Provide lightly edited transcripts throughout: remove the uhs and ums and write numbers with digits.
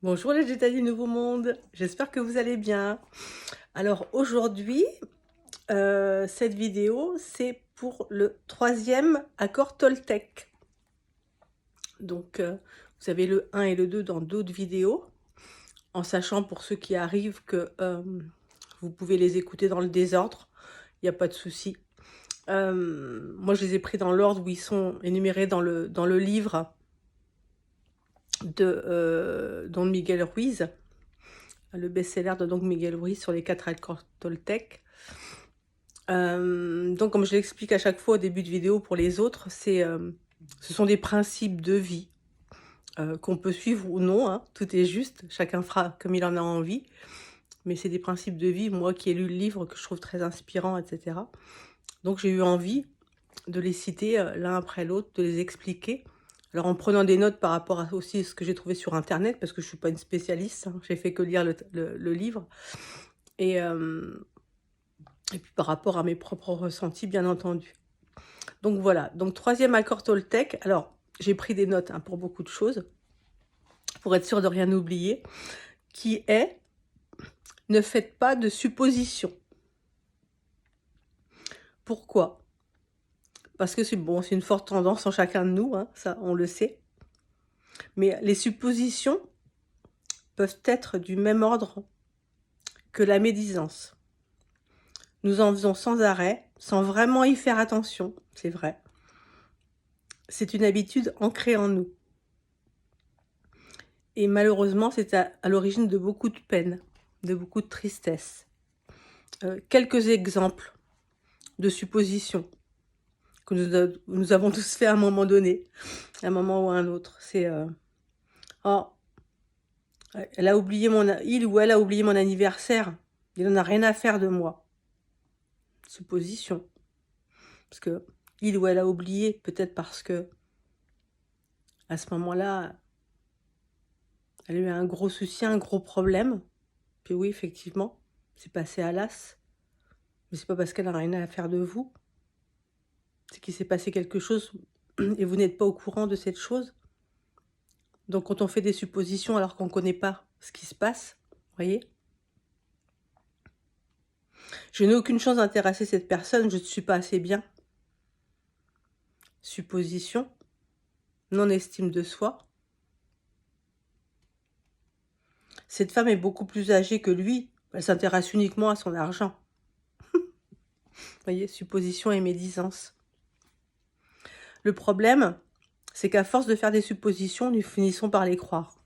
Bonjour les Jetta du Nouveau Monde, j'espère que vous allez bien. Alors aujourd'hui, cette vidéo, c'est pour le troisième accord Toltec. Donc, vous avez le 1 et le 2 dans d'autres vidéos, en sachant pour ceux qui arrivent que vous pouvez les écouter dans le désordre, il n'y a pas de souci. Moi, je les ai pris dans l'ordre où ils sont énumérés dans le livre de Don Miguel Ruiz, le best-seller de Don Miguel Ruiz sur les 4 accords Toltec. Donc comme je l'explique à chaque fois au début de vidéo pour les autres, ce sont des principes de vie qu'on peut suivre ou non, hein, tout est juste, chacun fera comme il en a envie. Mais c'est des principes de vie, moi qui ai lu le livre, que je trouve très inspirant, etc. Donc j'ai eu envie de les citer l'un après l'autre, de les expliquer. Alors en prenant des notes par rapport à aussi ce que j'ai trouvé sur internet, parce que je ne suis pas une spécialiste, hein, j'ai fait que lire le livre. Et puis par rapport à mes propres ressentis, bien entendu. Donc voilà, donc troisième accord Toltec. Alors, j'ai pris des notes hein, pour beaucoup de choses, pour être sûr de rien oublier, qui est « Ne faites pas de suppositions ». Pourquoi? Parce que c'est bon, c'est une forte tendance en chacun de nous, hein, ça on le sait. Mais les suppositions peuvent être du même ordre que la médisance. Nous en faisons sans arrêt, sans vraiment y faire attention, c'est vrai. C'est une habitude ancrée en nous. Et malheureusement, c'est à l'origine de beaucoup de peine, de beaucoup de tristesse. Quelques exemples de suppositions que nous avons tous fait à un moment donné, à un moment ou à un autre. C'est oh, il ou elle a oublié mon anniversaire, il n'en a rien à faire de moi. Supposition. Parce que il ou elle a oublié, peut-être parce que à ce moment-là, elle a eu un gros souci, un gros problème. Puis oui, effectivement, c'est passé à l'as. Mais c'est pas parce qu'elle n'a rien à faire de vous. C'est qu'il s'est passé quelque chose et vous n'êtes pas au courant de cette chose. Donc quand on fait des suppositions alors qu'on ne connaît pas ce qui se passe, vous voyez, je n'ai aucune chance d'intéresser cette personne, je ne suis pas assez bien. Supposition, non-estime de soi. Cette femme est beaucoup plus âgée que lui, elle s'intéresse uniquement à son argent. Vous voyez, supposition et médisance. Le problème, c'est qu'à force de faire des suppositions, nous finissons par les croire.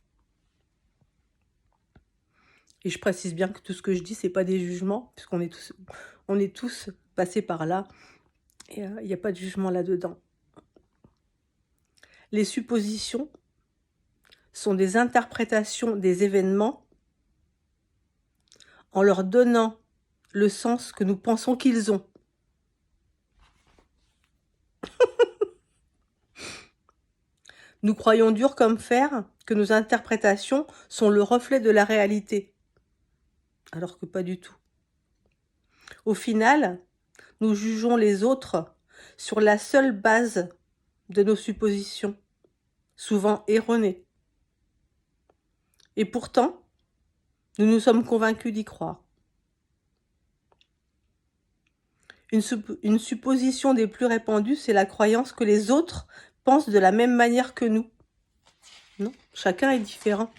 Et je précise bien que tout ce que je dis, c'est pas des jugements, puisqu'on est tous passés par là, et il n'y a pas de jugement là-dedans. Les suppositions sont des interprétations des événements en leur donnant le sens que nous pensons qu'ils ont. Nous croyons dur comme fer que nos interprétations sont le reflet de la réalité, alors que pas du tout. Au final, nous jugeons les autres sur la seule base de nos suppositions, souvent erronées. Et pourtant, nous nous sommes convaincus d'y croire. Une supposition des plus répandues, c'est la croyance que les autres pensent de la même manière que nous. Non, chacun est différent.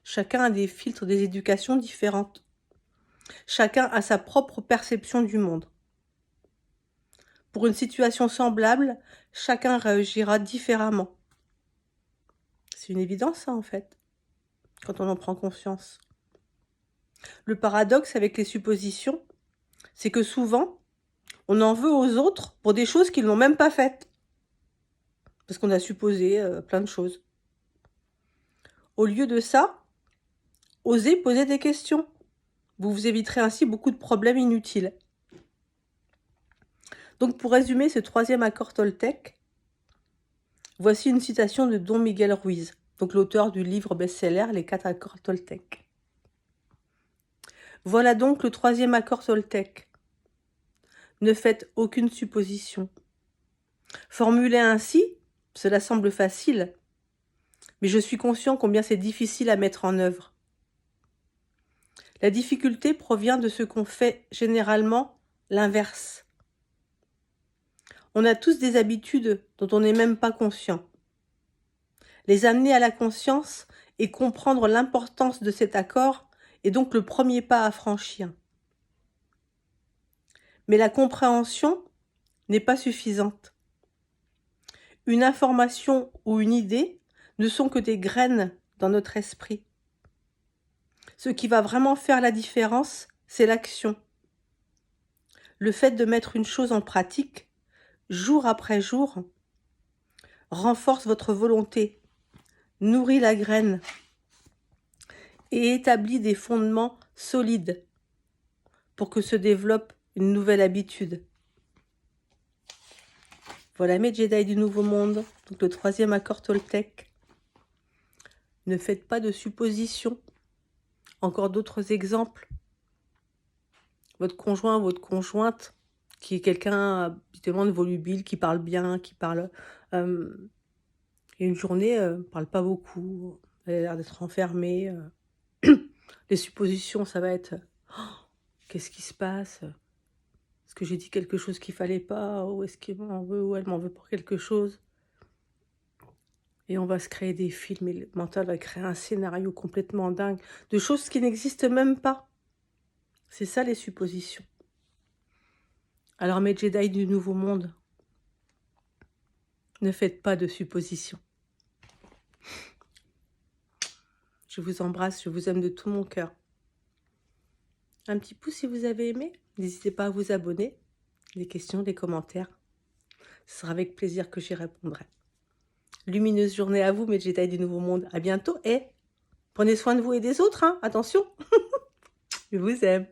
Chacun a des filtres, des éducations différentes. Chacun a sa propre perception du monde. Pour une situation semblable, chacun réagira différemment. C'est une évidence, ça, en fait, quand on en prend conscience. Le paradoxe avec les suppositions, c'est que souvent, on en veut aux autres pour des choses qu'ils n'ont même pas faites. Parce qu'on a supposé plein de choses. Au lieu de ça, osez poser des questions. Vous vous éviterez ainsi beaucoup de problèmes inutiles. Donc pour résumer ce troisième accord Toltec, voici une citation de Don Miguel Ruiz, donc l'auteur du livre best-seller Les 4 accords Toltec. Voilà donc le troisième accord Toltec. Ne faites aucune supposition. Formulé ainsi, cela semble facile, Mais je suis conscient combien c'est difficile à mettre en œuvre. La difficulté provient de ce qu'on fait généralement l'inverse. On a tous des habitudes dont on n'est même pas conscient. Les amener à la conscience et comprendre l'importance de cet accord est donc le premier pas à franchir. Mais la compréhension n'est pas suffisante. Une information ou une idée ne sont que des graines dans notre esprit. Ce qui va vraiment faire la différence, c'est l'action. Le fait de mettre une chose en pratique, jour après jour, renforce votre volonté, nourrit la graine et établit des fondements solides pour que se développe une nouvelle habitude. Voilà mes Jedi du Nouveau Monde, donc le 3e accord Toltec. Ne faites pas de suppositions. Encore d'autres exemples. Votre conjoint ou votre conjointe, qui est quelqu'un habituellement de volubile, qui parle bien, qui parle... et une journée, parle pas beaucoup, elle a l'air d'être enfermée. Les suppositions, ça va être qu'est-ce qui se passe? Est-ce que j'ai dit quelque chose qu'il fallait pas? Ou est-ce qu'il m'en veut? Ou elle m'en veut pour quelque chose? Et on va se créer des films, et le mental va créer un scénario complètement dingue, de choses qui n'existent même pas. C'est ça les suppositions. Alors mes Jedi du Nouveau Monde, ne faites pas de suppositions. Je vous embrasse, je vous aime de tout mon cœur. Un petit pouce si vous avez aimé. N'hésitez pas à vous abonner. Des questions, des commentaires. Ce sera avec plaisir que j'y répondrai. Lumineuse journée à vous, mes Jedi du Nouveau Monde. À bientôt et prenez soin de vous et des autres, hein. Attention. Je vous aime.